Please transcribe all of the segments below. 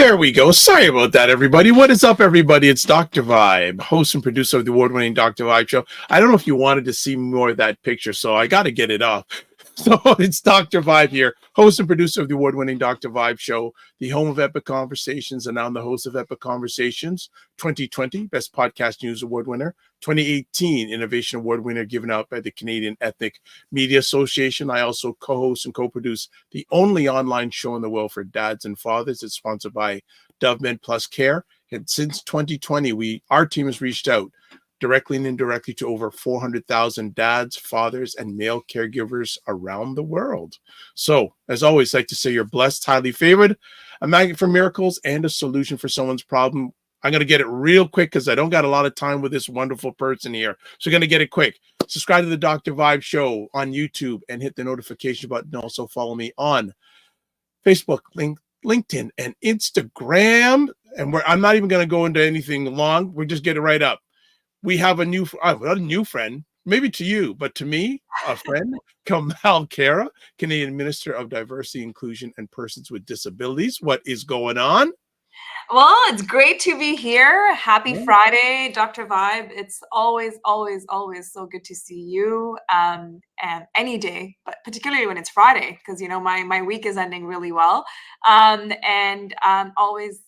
There we go. Sorry about that, everybody. What is up, everybody? It's Dr. Vibe, host and producer of the award-winning Dr. Vibe show. I don't know if you wanted to see more of that picture, so I got to get it up. So it's Dr. Vibe here, host and producer of the award-winning Dr. Vibe show, the home of Epic Conversations, and I'm the host of Epic Conversations 2020, Best Podcast News Award winner, 2018 Innovation Award winner given out by the Canadian Ethnic Media Association. I also co-host and co-produce the only online show in the world for dads and fathers. It's sponsored by DoveMed Plus Care. And since 2020, our team has reached out directly and indirectly to over 400,000 dads, fathers, and male caregivers around the world. So, as always, I like to say you're blessed, highly favored, a magnet for miracles, and a solution for someone's problem. I'm going to get it real quick because I don't got a lot of time with this wonderful person here. So, going to get it quick. Subscribe to the Dr. Vibe show on YouTube and hit the notification button. Also, follow me on Facebook, LinkedIn, and Instagram. And I'm not even going to go into anything long. We'll just get it right up. We have a new friend, maybe to you, but to me, a friend, Kamal Khera, Canadian Minister of Diversity, Inclusion, and Persons with Disabilities. What is going on? Well, it's great to be here. Happy Friday, Dr. Vibe. It's always so good to see you. And any day, but particularly when it's Friday, because my week is ending really well. And I'm always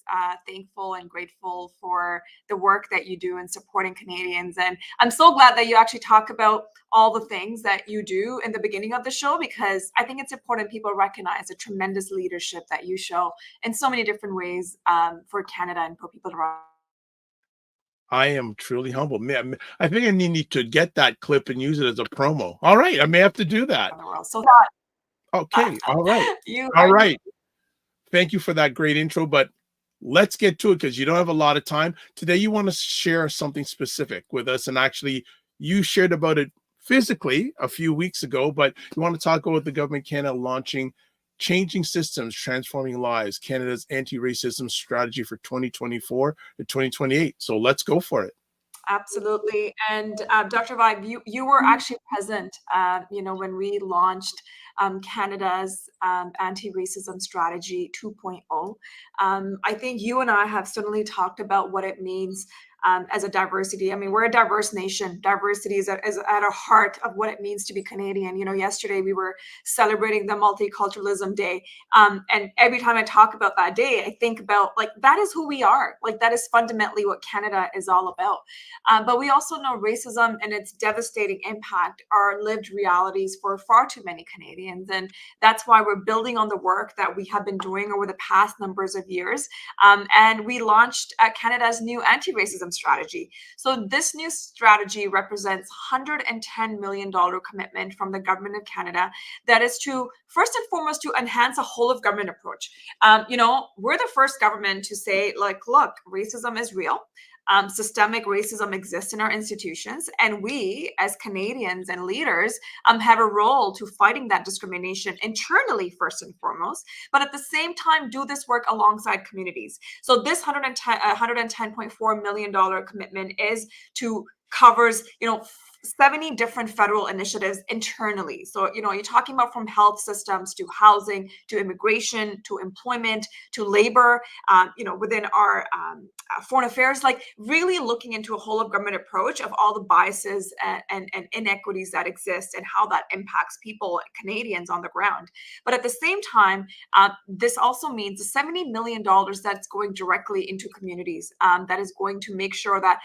thankful and grateful for the work that you do in supporting Canadians. And I'm so glad that you actually talk about all the things that you do in the beginning of the show, because I think it's important people recognize the tremendous leadership that you show in so many different ways for Canada and for people around. I am truly humbled. Man, I think I need to get that clip and use it as a promo. All right, I may have to do that. So okay, all right. All right. Thank you for that great intro, but let's get to it because you don't have a lot of time. Today, you want to share something specific with us, and actually, you shared about it physically a few weeks ago, but you want to talk about the Government Canada launching Changing Systems, Transforming Lives, Canada's Anti-Racism Strategy for 2024 to 2028. So let's go for it. Absolutely. And Dr. Vibe, you were actually present, when we launched Canada's Anti-Racism Strategy 2.0. I think you and I have certainly talked about what it means as a diversity. I mean, we're a diverse nation. Diversity is at the heart of what it means to be Canadian. Yesterday we were celebrating the Multiculturalism Day. And every time I talk about that day, I think about that is who we are. That is fundamentally what Canada is all about. But we also know racism and its devastating impact are lived realities for far too many Canadians. And that's why we're building on the work that we have been doing over the past numbers of years. And we launched Canada's new anti-racism strategy. So this new strategy represents $110 million commitment from the Government of Canada that is to, first and foremost, to enhance a whole of government approach. We're the first government to say, look, racism is real. Systemic racism exists in our institutions, and we as Canadians and leaders have a role to fighting that discrimination internally first and foremost, but at the same time do this work alongside communities. So this $110.4 million commitment is to covers 70 different federal initiatives internally. So, you're talking about from health systems to housing, to immigration, to employment, to labor, within our foreign affairs, really looking into a whole of government approach of all the biases and inequities that exist and how that impacts people, Canadians on the ground. But at the same time, this also means the $70 million that's going directly into communities, that is going to make sure that,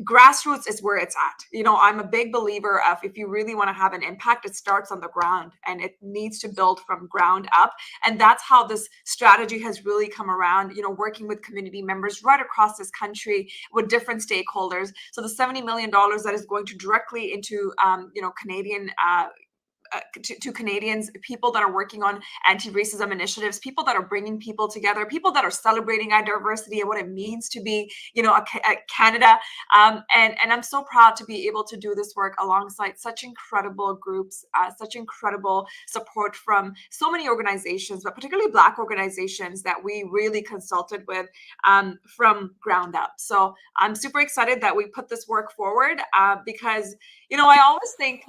grassroots is where it's at. I'm a big believer of, if you really want to have an impact, it starts on the ground and it needs to build from ground up. And that's how this strategy has really come around, working with community members right across this country with different stakeholders. So the $70 million that is going to directly into, Canadian to Canadians, people that are working on anti-racism initiatives, people that are bringing people together, people that are celebrating our diversity and what it means to be, a Canada. And I'm so proud to be able to do this work alongside such incredible groups, such incredible support from so many organizations, but particularly Black organizations that we really consulted with from ground up. So I'm super excited that we put this work forward because, I always think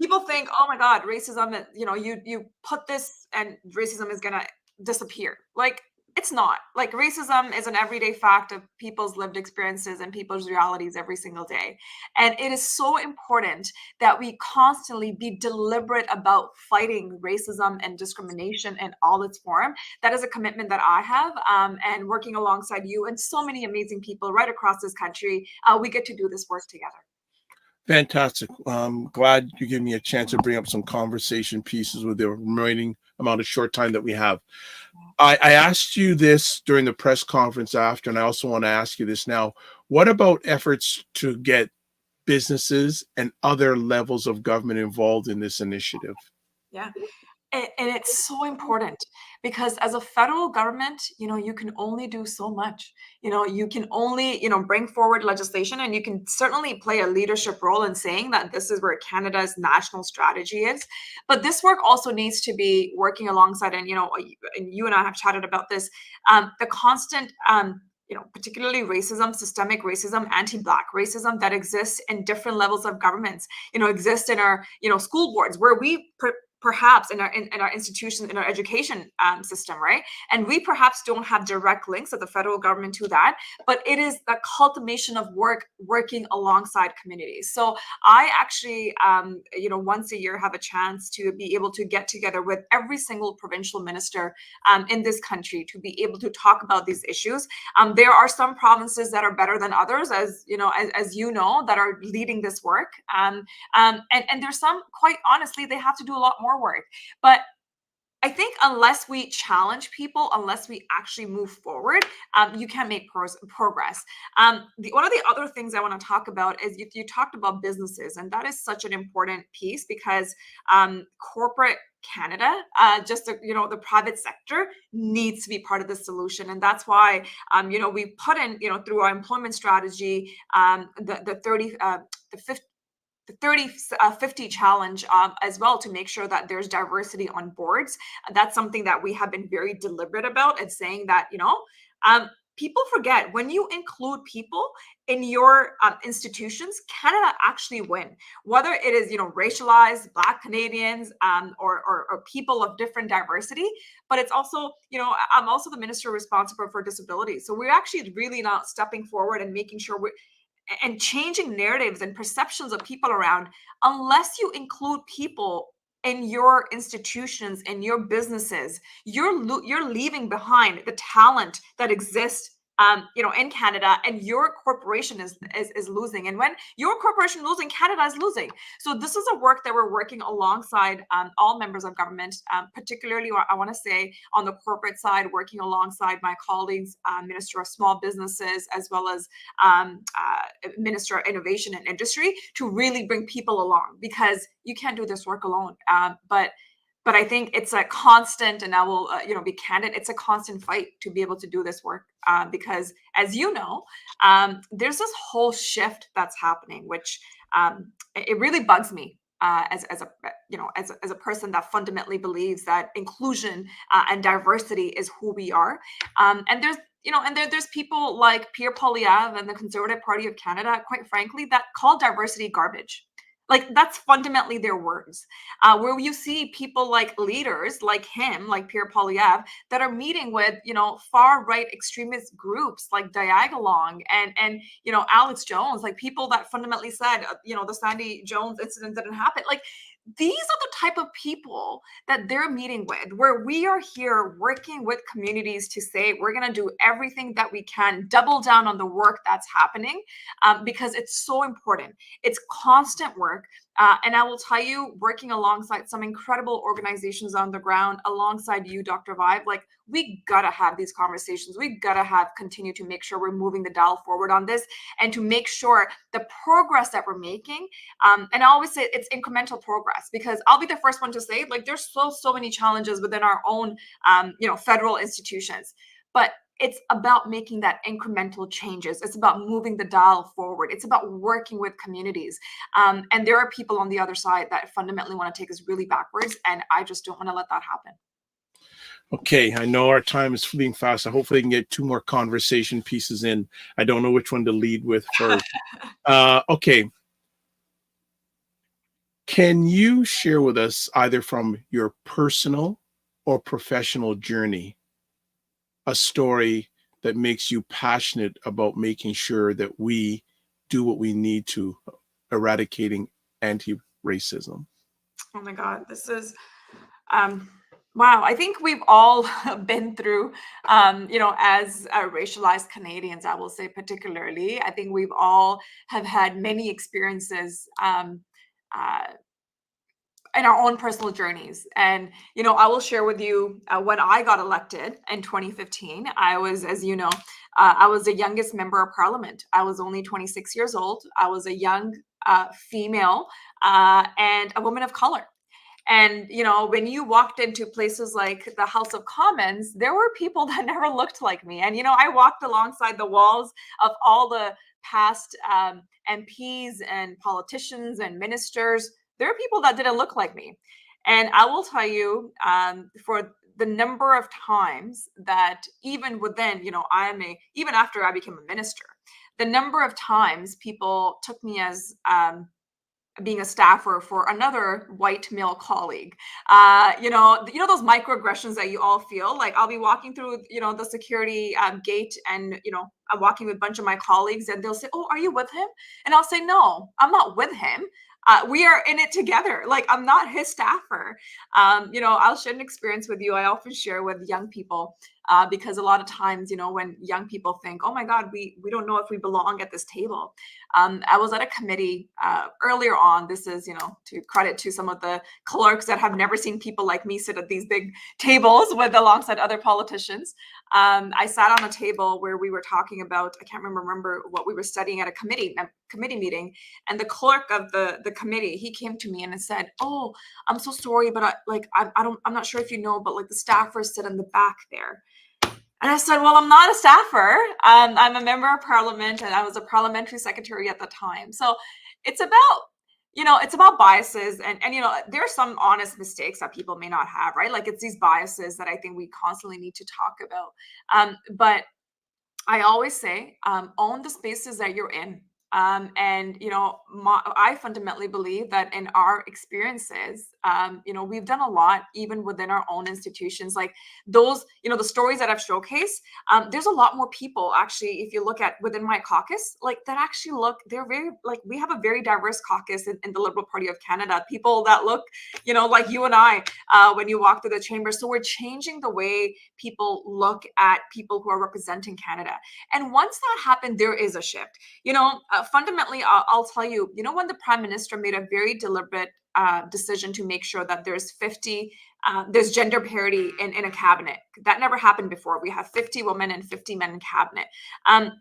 people think, oh my God, racism, you put this and racism is going to disappear. It's not. Like, racism is an everyday fact of people's lived experiences and people's realities every single day. And it is so important that we constantly be deliberate about fighting racism and discrimination in all its form. That is a commitment that I have, and working alongside you and so many amazing people right across this country, we get to do this work together. Fantastic. Glad you gave me a chance to bring up some conversation pieces with the remaining amount of short time that we have. I asked you this during the press conference after, and I also want to ask you this now. What about efforts to get businesses and other levels of government involved in this initiative? Yeah. And it's so important because as a federal government, you can only do so much. You can only, bring forward legislation, and you can certainly play a leadership role in saying that this is where Canada's national strategy is. But this work also needs to be working alongside, and, and you and I have chatted about this, the constant, particularly racism, systemic racism, anti-Black racism that exists in different levels of governments, exist in our, school boards, where we perhaps in our institutions, in our education system, right? And we perhaps don't have direct links of the federal government to that, but it is the cultivation of working alongside communities. So I actually, once a year have a chance to be able to get together with every single provincial minister in this country to be able to talk about these issues. There are some provinces that are better than others, as you know, that are leading this work. And there's some, quite honestly, they have to do a lot more work. But I think unless we challenge people, unless we actually move forward, you can't make progress. One of the other things I want to talk about is you talked about businesses, and that is such an important piece because corporate Canada, the private sector needs to be part of the solution, and that's why we put in through our employment strategy the 50 challenge as well, to make sure that there's diversity on boards. That's something that we have been very deliberate about, and saying that, people forget, when you include people in your institutions, Canada actually win. Whether it is, racialized Black Canadians, or people of different diversity, but it's also, I'm also the minister responsible for disabilities. So we're actually really not stepping forward and making sure and changing narratives and perceptions of people around. Unless you include people in your institutions, in your businesses, you're leaving behind the talent that exists in Canada, and your corporation is losing. And when your corporation losing, Canada is losing. So this is a work that we're working alongside all members of government, particularly, I want to say, on the corporate side, working alongside my colleagues, Minister of Small Businesses, as well as Minister of Innovation and Industry, to really bring people along, because you can't do this work alone. But I think it's a constant, and I will, be candid, it's a constant fight to be able to do this work, because, as you know, there's this whole shift that's happening, which it really bugs me. As a person that fundamentally believes that inclusion and diversity is who we are, and there's people like Pierre Poilievre and the Conservative Party of Canada, quite frankly, that call diversity garbage. Like, that's fundamentally their words. Where you see people like leaders like him, like Pierre Poilievre, that are meeting with, far right extremist groups like Diagalong and Alex Jones, like people that fundamentally said, the Sandy Jones incident didn't happen. Like, these are the type of people that they're meeting with, where we are here working with communities to say we're going to do everything that we can, double down on the work that's happening, because it's so important. It's constant work. And I will tell you, working alongside some incredible organizations on the ground, alongside you, Dr. Vibe, like, we gotta have these conversations. We gotta continue to make sure we're moving the dial forward on this, and to make sure the progress that we're making. And I always say it's incremental progress, because I'll be the first one to say, like, there's so many challenges within our own, federal institutions, but it's about making that incremental changes. It's about moving the dial forward. It's about working with communities. And there are people on the other side that fundamentally want to take us really backwards. And I just don't want to let that happen. Okay, I know our time is fleeing fast. I hopefully can get two more conversation pieces in. I don't know which one to lead with first. Okay. Can you share with us, either from your personal or professional journey, a story that makes you passionate about making sure that we do what we need to eradicating anti-racism? Oh my God, this is wow. I think we've all been through, as racialized Canadians, I will say particularly. I think we've all have had many experiences uh, in our own personal journeys. And, I will share with you when I got elected in 2015, I was, as you know, I was the youngest member of parliament. I was only 26 years old. I was a young female and a woman of color. And, when you walked into places like the House of Commons, there were people that never looked like me. And, I walked alongside the walls of all the past MPs and politicians and ministers. There are people that didn't look like me. And I will tell you, for the number of times that even within, even after I became a minister, the number of times people took me as being a staffer for another white male colleague. Those microaggressions that you all feel. Like I'll be walking through, the security gate, and I'm walking with a bunch of my colleagues, and they'll say, "Oh, are you with him?" And I'll say, "No, I'm not with him. We are in it together. Like I'm not his staffer." I'll share an experience with you. I often share with young people because a lot of times, when young people think, "Oh my God, we don't know if we belong at this table." I was at a committee earlier on. This is, to credit to some of the clerks that have never seen people like me sit at these big tables with alongside other politicians. I sat on a table where we were talking about, I can't remember what we were studying at a committee meeting, and the clerk of the committee, he came to me and said, "Oh, I'm so sorry, but I'm not sure if you know, but like the staffers sit in the back there." And I said, "Well, I'm not a staffer. I'm a member of parliament, and I was a parliamentary secretary at the time." So it's about, it's about biases, and there are some honest mistakes that people may not have, right? Like it's these biases that I think we constantly need to talk about. But I always say, own the spaces that you're in. And I fundamentally believe that in our experiences, we've done a lot even within our own institutions. Like those, the stories that I've showcased, there's a lot more people actually. If you look at within my caucus, like that actually they're very like we have a very diverse caucus in the Liberal Party of Canada. People that look, like you and I, when you walk through the chamber. So we're changing the way people look at people who are representing Canada. And once that happened, there is a shift. Fundamentally, I'll tell you, when the Prime Minister made a very deliberate decision to make sure that there's gender parity in a cabinet. That never happened before. We have 50 women and 50 men in cabinet.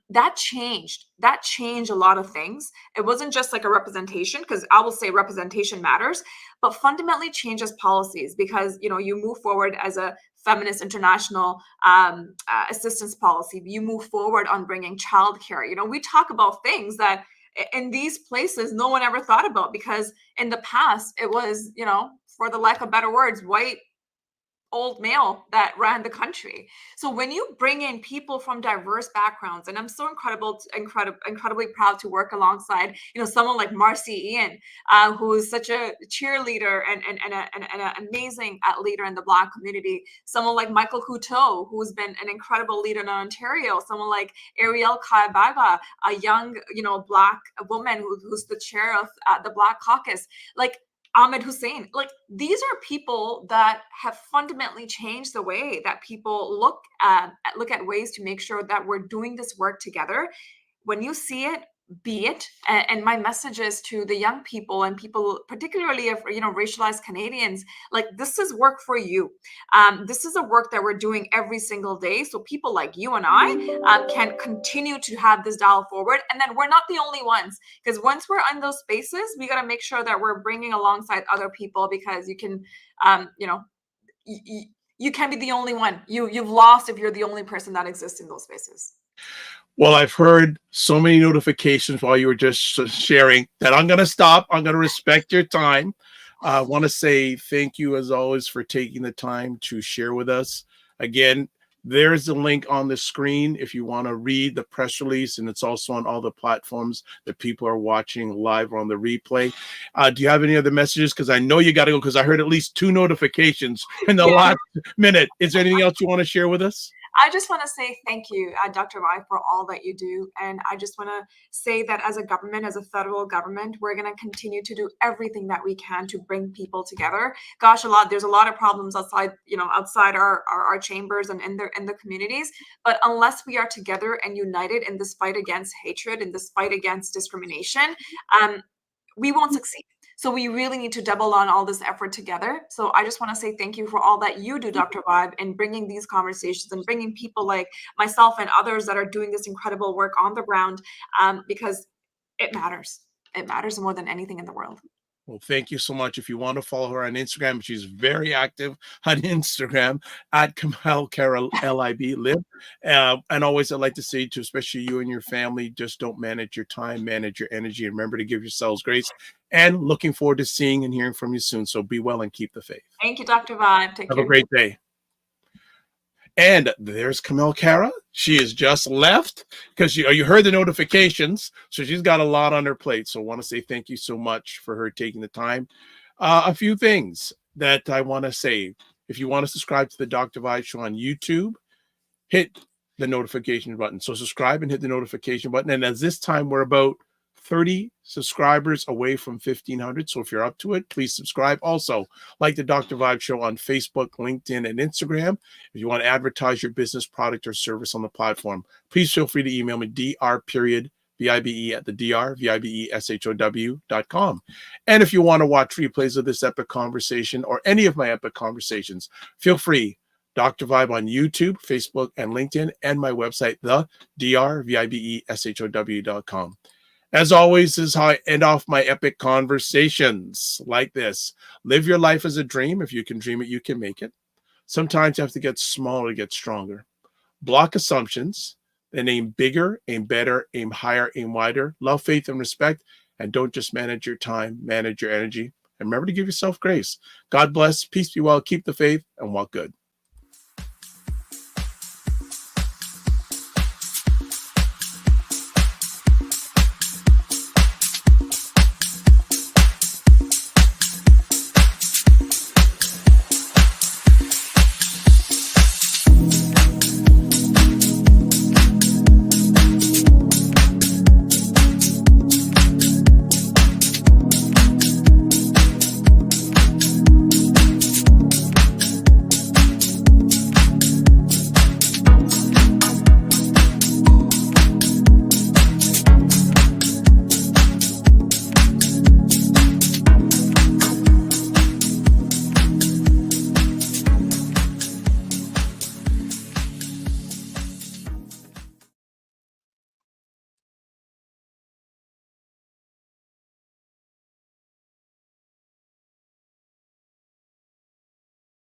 That changed a lot of things. It wasn't just like a representation, because I will say representation matters, but fundamentally changes policies, because, you move forward as a feminist international assistance policy. You move forward on bringing childcare. We talk about things that in these places no one ever thought about, because in the past it was, for the lack of better words, white old male that ran the country. So when you bring in people from diverse backgrounds, and I'm so incredibly proud to work alongside, someone like Marcy Ian, who is such a cheerleader and an amazing leader in the Black community. Someone like Michael Couteau, who's been an incredible leader in Ontario. Someone like Ariel Kaibaga, a young, Black woman who's the chair of the Black Caucus. Like Ahmed Hussein, like these are people that have fundamentally changed the way that people look at ways to make sure that we're doing this work together. When you see it, be it. And my message is to the young people and people, particularly of racialized Canadians, like this is work for you. This is a work that we're doing every single day. So people like you and I can continue to have this dial forward. And then we're not the only ones, because once we're in those spaces, we got to make sure that we're bringing alongside other people, because you can, you can't be the only one. You've lost if you're the only person that exists in those spaces. Well, I've heard so many notifications while you were just sharing that I'm going to stop. I'm going to respect your time. I want to say thank you, as always, for taking the time to share with us. Again, there's a link on the screen if you want to read the press release, and it's also on all the platforms that people are watching live or on the replay. Do you have any other messages? Because I know you got to go, because I heard at least 2 notifications in the last minute. Is there anything else you want to share with us? I just want to say thank you, Dr. Vai, for all that you do. And I just want to say that as a government, as a federal government, we're going to continue to do everything that we can to bring people together. Gosh, there's a lot of problems outside, outside our chambers and in the communities. But unless we are together and united in this fight against hatred, in this fight against discrimination, we won't succeed. So we really need to double on all this effort together. So I just want to say thank you for all that you do, Dr. Vibe, in bringing these conversations and bringing people like myself and others that are doing this incredible work on the ground, because it matters. It matters more than anything in the world. Well, thank you so much. If you want to follow her on Instagram, she's very active on Instagram at Kamal Khera LIB. And always, I'd like to say to especially you and your family, just don't manage your time, manage your energy, and remember to give yourselves grace. And looking forward to seeing and hearing from you soon. So be well and keep the faith. Thank you, Dr. Vibe. Take care. Have a great day. And there's Kamal Khera. She has just left because you heard the notifications. So she's got a lot on her plate. So I want to say thank you so much for her taking the time. A few things that I want to say. If you want to subscribe to the Dr. Vibe Show on YouTube, hit the notification button. So subscribe and hit the notification button. And at this time, we're about 30 subscribers away from 1,500. So if you're up to it, please subscribe. Also, like the Dr. Vibe Show on Facebook, LinkedIn, and Instagram. If you want to advertise your business, product, or service on the platform, please feel free to email me dr.vibe@thedrbeshow.com. And if you want to watch replays of this epic conversation or any of my epic conversations, feel free. Dr. Vibe on YouTube, Facebook, and LinkedIn, and my website, thedrbeshow.com. As always, this is how I end off my epic conversations like this. Live your life as a dream. If you can dream it, you can make it. Sometimes you have to get smaller to get stronger. Block assumptions, then aim bigger, aim better, aim higher, aim wider. Love, faith, and respect. And don't just manage your time, manage your energy. And remember to give yourself grace. God bless, peace be well, keep the faith, and walk good.